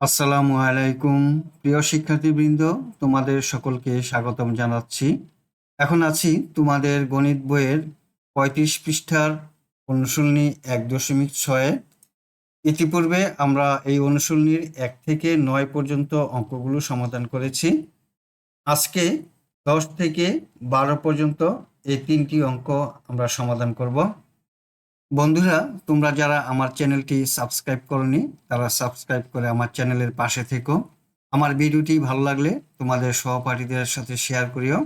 আসসালামু আলাইকুম প্রিয় শিক্ষার্থীবৃন্দ, তোমাদের সকলকে স্বাগতম জানাচ্ছি। এখন আছি তোমাদের গণিত বইয়ের ৩৫ পৃষ্ঠার অনুশীলনী ১.৬। ইতিপূর্বে আমরা এই অনুশীলনীর ১ থেকে ৯ পর্যন্ত অঙ্কগুলো সমাধান করেছি। আজকে ১০ থেকে ১২ পর্যন্ত এই ৩টি অঙ্ক আমরা সমাধান করব। বন্ধুরা, তোমরা যারা আমার চ্যানেলটি সাবস্ক্রাইব করনি তারা সাবস্ক্রাইব করে আমার চ্যানেলের পাশে থেকো। আমার ভিডিওটি ভালো লাগলে তোমাদের সহপাঠীদের সাথে শেয়ার করিও।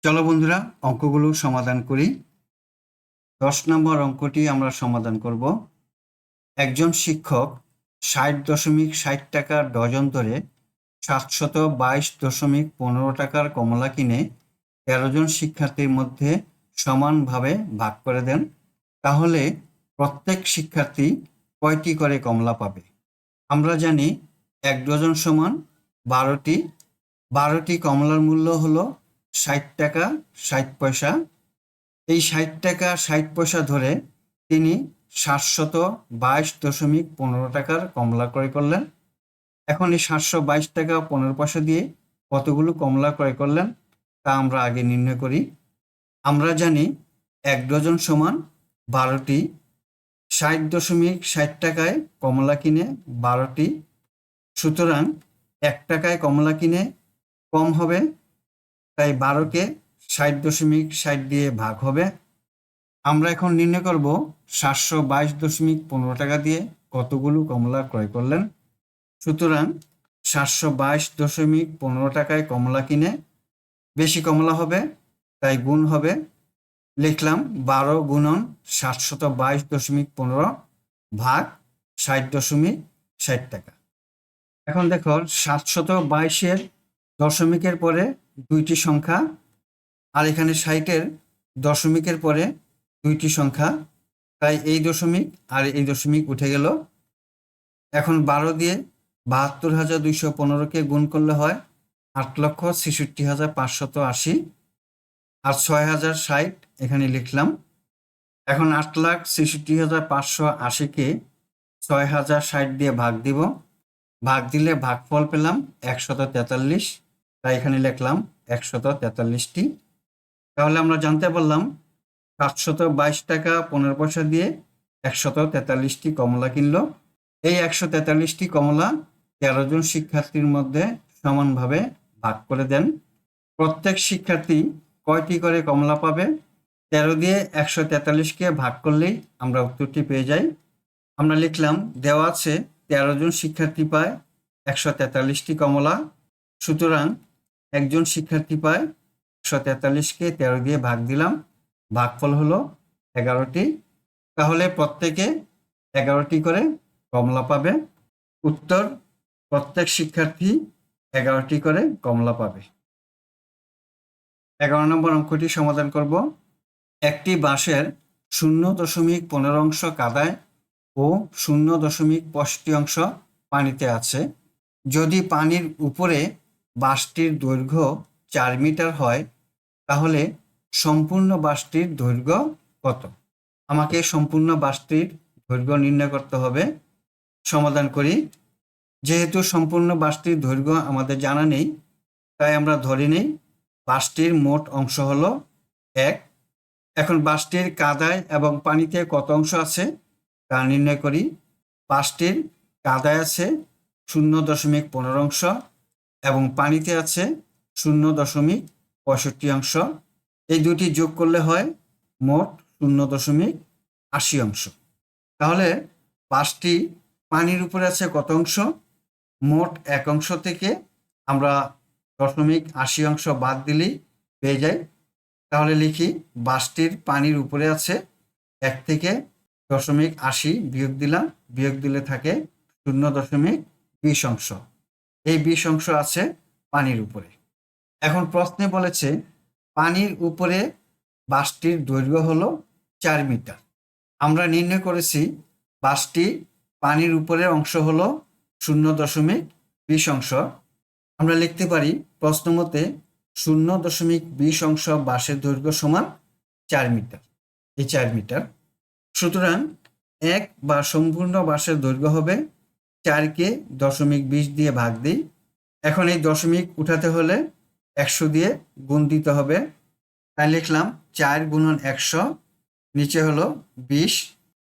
চলো বন্ধুরা, অঙ্কগুলো সমাধান করি। ১০ নম্বর অঙ্কটি আমরা সমাধান করব। একজন শিক্ষক ৬০.৬০ টাকার ডজন ধরে ৭২২.১৫ টাকার কমলা কিনে ১৩ জন শিক্ষার্থীর মধ্যে সমানভাবে ভাগ করে দেন। তাহলে প্রত্যেক শিক্ষার্থী কয়টি করে কমলা পাবে? আমরা জানি ১ ডজন সমান ১২টি। ১২টি কমলার মূল্য হলো ৬০ টাকা ৬০ পয়সা। এই ৬০ টাকা ৬০ পয়সা ধরে তিনি ৭২২.১৫ টাকার কমলা ক্রয় করলেন। এখন এই ৭২২ টাকা ১৫ পয়সা দিয়ে কতগুলো কমলা ক্রয় করলেন তা আমরা আগে নির্ণয় করি। আমরা জানি ১ ডজন সমান ১২টি। ৬০.৬০ টাকায় কমলা কিনে ১২টি, সুতরাং ১ টাকায় কমলা কিনে কম হবে, তাই ১২কে ৬০.৬০ দিয়ে ভাগ হবে। আমরা এখন নির্ণয় করব ৭২২.১৫ টাকা দিয়ে কতগুলো কমলা ক্রয় করলেন। সুতরাং ৭২২.১৫ টাকায় কমলা কিনে বেশি কমলা হবে, তাই গুণ হবে। লিখলাম ১২ গুণন ৭২২.১৫ ভাগ ৬০.৬০ টাকা। এখন দেখো ৭২২-এর দশমিকের পরে দুইটি সংখ্যা, আর এখানে ৬০-এর দশমিকের পরে দুইটি সংখ্যা, তাই এই দশমিক আর এই দশমিক উঠে গেল। এখন ১২ দিয়ে ৭২,২১৫কে গুণ করলে হয় ৮,৬৬,৫৮০, আর ৬,০৬০ এখানে লিখলাম। এখন ৮,৬৬,৫৮০-কে ৬,০৬০ দিয়ে ভাগ দিব। ভাগ দিলে ভাগফল পেলাম ১৪৩, তাই এখানে লিখলাম ১৪৩টি। তাহলে আমরা জানতে পারলাম ৭২২ টাকা ১৫ পয়সা দিয়ে ১৪৩টি কমলা কিনলো। এই ১৪৩টি কমলা ১৩ জন শিক্ষার্থীর মধ্যে সমানভাবে ভাগ করে দেন। প্রত্যেক শিক্ষার্থী কয়টি করে কমলা পাবে? ১৩ দিয়ে ১৪৩কে ভাগ করলেই আমরা উত্তরটি পেয়ে যাই। আমরা লিখলাম, দেওয়া আছে ১৩ জন শিক্ষার্থী পায় ১৪৩টি কমলা, সুতরাং একজন শিক্ষার্থী পায় ১৪৩কে ১৩ দিয়ে ভাগ দিলাম, ভাগফল হলো ১১টি। তাহলে প্রত্যেকে ১১টি করে কমলা পাবে। উত্তর, প্রত্যেক শিক্ষার্থী ১১টি করে কমলা পাবে। ১১ নম্বর অঙ্কটি সমাধান করব। একটি বাঁশের ০.১৫ অংশ কাদায় ও ০.৬৫ অংশ পানিতে আছে। যদি পানির উপরে বাঁশটির দৈর্ঘ্য ৪ মিটার হয়, তাহলে সম্পূর্ণ বাঁশটির দৈর্ঘ্য কত? আমাকে সম্পূর্ণ বাঁশটির দৈর্ঘ্য নির্ণয় করতে হবে। সমাধান করি। যেহেতু সম্পূর্ণ বাঁশটির দৈর্ঘ্য আমাদের জানা নেই, তাই আমরা ধরে নেই বাঁশটির মোট অংশ হলো ১। এখন বাঁশটির কাদায় এবং পানিতে কত অংশ আছে তা নির্ণয় করি। বাঁশটির কাদায় আছে ০.১৫ অংশ এবং পানিতে আছে ০.৬৫ অংশ। এই দুটি যোগ করলে হয় মোট ০.৮০ অংশ। তাহলে বাঁশটি পানির উপরে আছে কত অংশ? মোট ১ অংশ থেকে আমরা ০.৮০ অংশ বাদ দিলেই পেয়ে যাই। তাহলে লিখি, বাঁশটির পানির উপরে আছে ১ থেকে ০.৮০ বিয়োগ দিলাম, বিয়োগ দিলে থাকে ০.২০ অংশ। এই ২০ অংশ আছে পানির উপরে। এখন প্রশ্নে বলেছে পানির উপরে বাঁশটির দৈর্ঘ্য হলো ৪ মিটার। আমরা নির্ণয় করেছি বাঁশটি পানির উপরের অংশ হলো ০.২০ অংশ। আমরা লিখতে পারি প্রশ্ন মতে ০.২০ অংশ বাঁশের দৈর্ঘ্য সমান ৪ মিটার। এই ৪ মিটার, সুতরাং ১ বা সম্পূর্ণ বাঁশের দৈর্ঘ্য হবে 4কে দশমিক 20 দিয়ে ভাগ দিই। এখন এই দশমিক উঠাতে হলে 100 দিয়ে গুণ দিতে হবে। তাই লিখলাম 4 গুণন 100, নিচে হলো 20।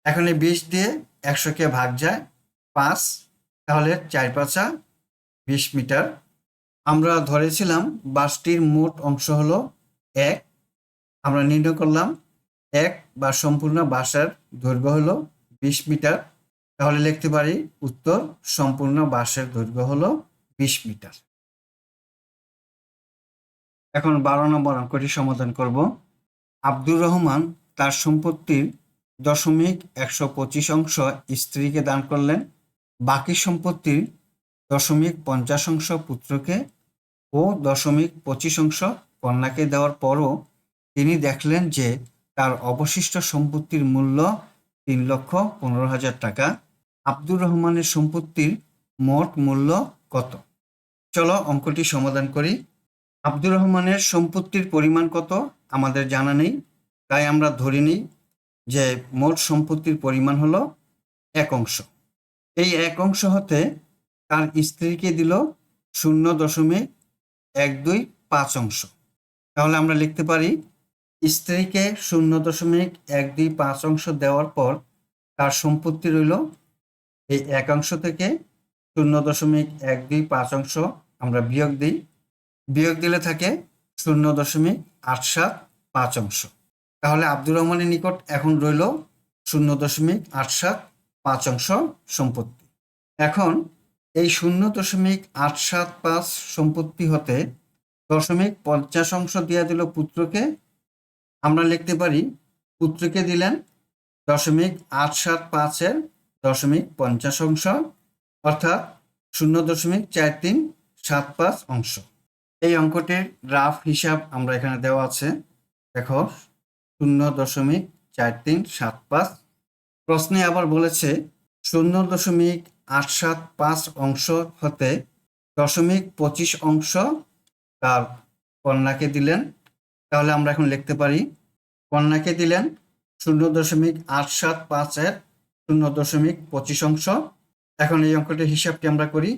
এখন এই 20 দিয়ে 100কে ভাগ যায় 5, তাহলে 4 5 20 মিটার। আমরা ধরেছিলাম বাসটির মোট অংশ হলো 1। আমরা নির্ণয় করলাম 1 বা সম্পূর্ণ বাসের দৈর্ঘ্য হলো 20 মিটার। তাহলে লিখতে পারি উত্তর সম্পূর্ণ বাসের দৈর্ঘ্য হলো 20 মিটার। এখন 12 নম্বর অঙ্কটি সমাধান করব। আব্দুর রহমান তার সম্পত্তির 0.125 স্ত্রীকে দান করলেন। বাকি সম্পত্তির 0.50 পুত্রকে ও 0.25 কন্যাকে দেওয়ার পরও তিনি দেখলেন যে তার অবশিষ্ট সম্পত্তির মূল্য 3,15,000 টাকা। আব্দুর রহমানের সম্পত্তির মোট মূল্য কত? চলো অঙ্কটি সমাধান করি। আব্দুর রহমানের সম্পত্তির পরিমাণ কত আমাদের জানা নেই, তাই আমরা ধরে নিই যে মোট সম্পত্তির পরিমাণ হলো 1 অংশ। এই 1 অংশ হতে তার স্ত্রীকে দিল 0.125 অংশ। তাহলে আমরা লিখতে পারি স্ত্রীকে 0.125 অংশ দেওয়ার পর তার সম্পত্তি রইল এই 1 অংশ থেকে 0.125 অংশ আমরা বিয়োগ দিই। বিয়োগ দিলে থাকে 0.875 অংশ। তাহলে আব্দুর রহমানের নিকট এখন রইল 0.875 অংশ সম্পত্তি। এখন এই 0.875 সম্পত্তি হতে 0.50 অংশ দিয়ে দিল পুত্রকে। আমরা লিখতে পারি পুত্রকে দিলেন 0.875 এর 0.50 অংশ, অর্থাৎ 0.4375 অংশ। এই অঙ্কটির রাফ হিসাব আমরা এখানে দেওয়া আছে। দেখো 0.4375। প্রশ্নে আবার বলেছে 0.875 অংশ হতে 0.25 অংশ তার কন্যাকে দিলেন। তাহলে আমরা এখন লিখতে পারি কন্যাকে দিলেন 0.875 এর 0.25 অংশ। এখন এই অঙ্কটির হিসাবটি আমরা করি।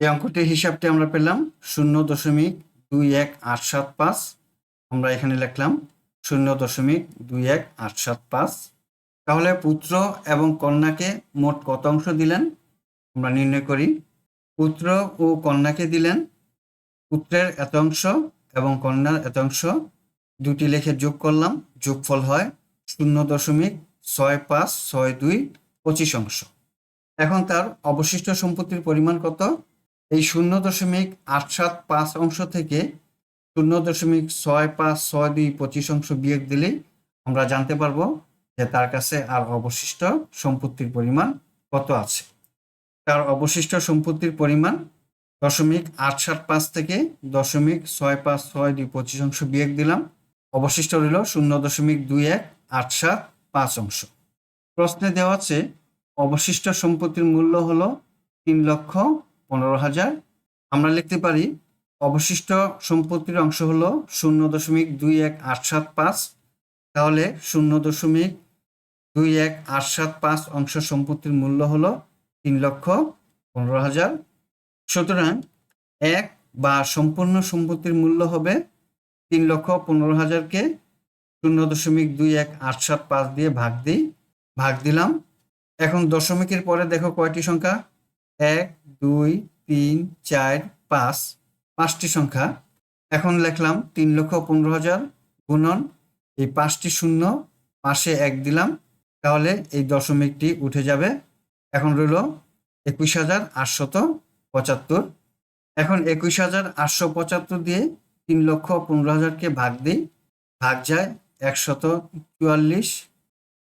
এই অঙ্কটির হিসাবটি আমরা পেলাম 0.21875। আমরা এখানে লিখলাম 0.21875। তাহলে পুত্র এবং কন্যাকে মোট কত অংশ দিলেন আমরা নির্ণয় করি। পুত্র ও কন্যাকে দিলেন পুত্রের এত অংশ এবং কন্যার এত অংশ, দুটি লিখে যোগ করলাম, যোগফল হয় 0.656225 অংশ। এখন তার অবশিষ্ট সম্পত্তির পরিমাণ কত? এই 0.875 অংশ থেকে 0.656225 অংশ বিয়োগ দিলেই আমরা জানতে পারবো যে তার কাছে আর অবশিষ্ট সম্পত্তির পরিমাণ কত আছে। তার অবশিষ্ট সম্পত্তির পরিমাণ 0.875 থেকে 0.656225 অংশ বিয়োগ দিলাম, অবশিষ্ট রইল 0.2187 অংশ। প্রশ্নে দেওয়া আছে অবশিষ্ট সম্পত্তির মূল্য হলো 3,15,000। আমরা লিখতে পারি অবশিষ্ট সম্পত্তির অংশ হলো 0.21875। তাহলে 0.21875 অংশ সম্পত্তির মূল্য হলো 3,15,000। সুতরাং 1 বা সম্পূর্ণ সম্পত্তির মূল্য হবে 3,15,000কে 0.21875 দিয়ে ভাগ দিই, ভাগ দিলাম। এখন দশমিকের পরে দেখো কয়টি সংখ্যা? 1 2 3 4 5, 5টি সংখ্যা। এখন লিখলাম 3,15,000 গুণন এই 5টি শূন্য, পাশে 1 দিলাম, তাহলে এই দশমিকটি উঠে যাবে। এখন রইল 21,875। এখন 21,875 দিয়ে 3,15,000কে ভাগ দিই, ভাগ যায় 144।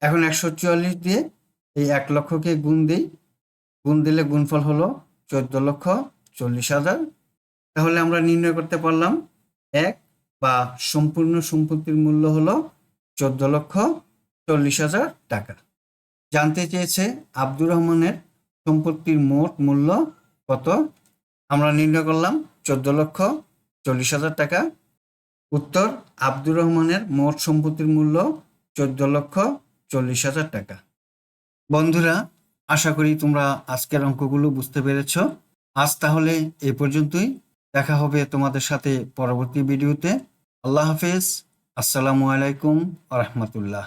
এখন 144 দিয়ে এই 1 লক্ষকে গুণ দিই, গুণ দিলে গুণফল হলো 14,40,000। তাহলে আমরা নির্ণয় করতে পারলাম 1 বা সম্পূর্ণ সম্পত্তির মূল্য হলো 14,40,000 টাকা। জানতে চেয়েছে আব্দুর রহমানের সম্পত্তির মোট মূল্য কত? আমরা নির্ণয় করলাম 14,40,000 টাকা। উত্তর আব্দুর রহমানের মোট সম্পত্তির মূল্য 14,40,000 টাকা। বন্ধুরা, আশা করি তোমরা আজকের অঙ্কগুলো বুঝতে পেরেছ। আজ তাহলে এই পর্যন্তই। দেখা হবে তোমাদের সাথে পরবর্তী ভিডিওতে। আল্লাহ হাফেজ। আসসালামু আলাইকুম ওয়া রাহমাতুল্লাহ।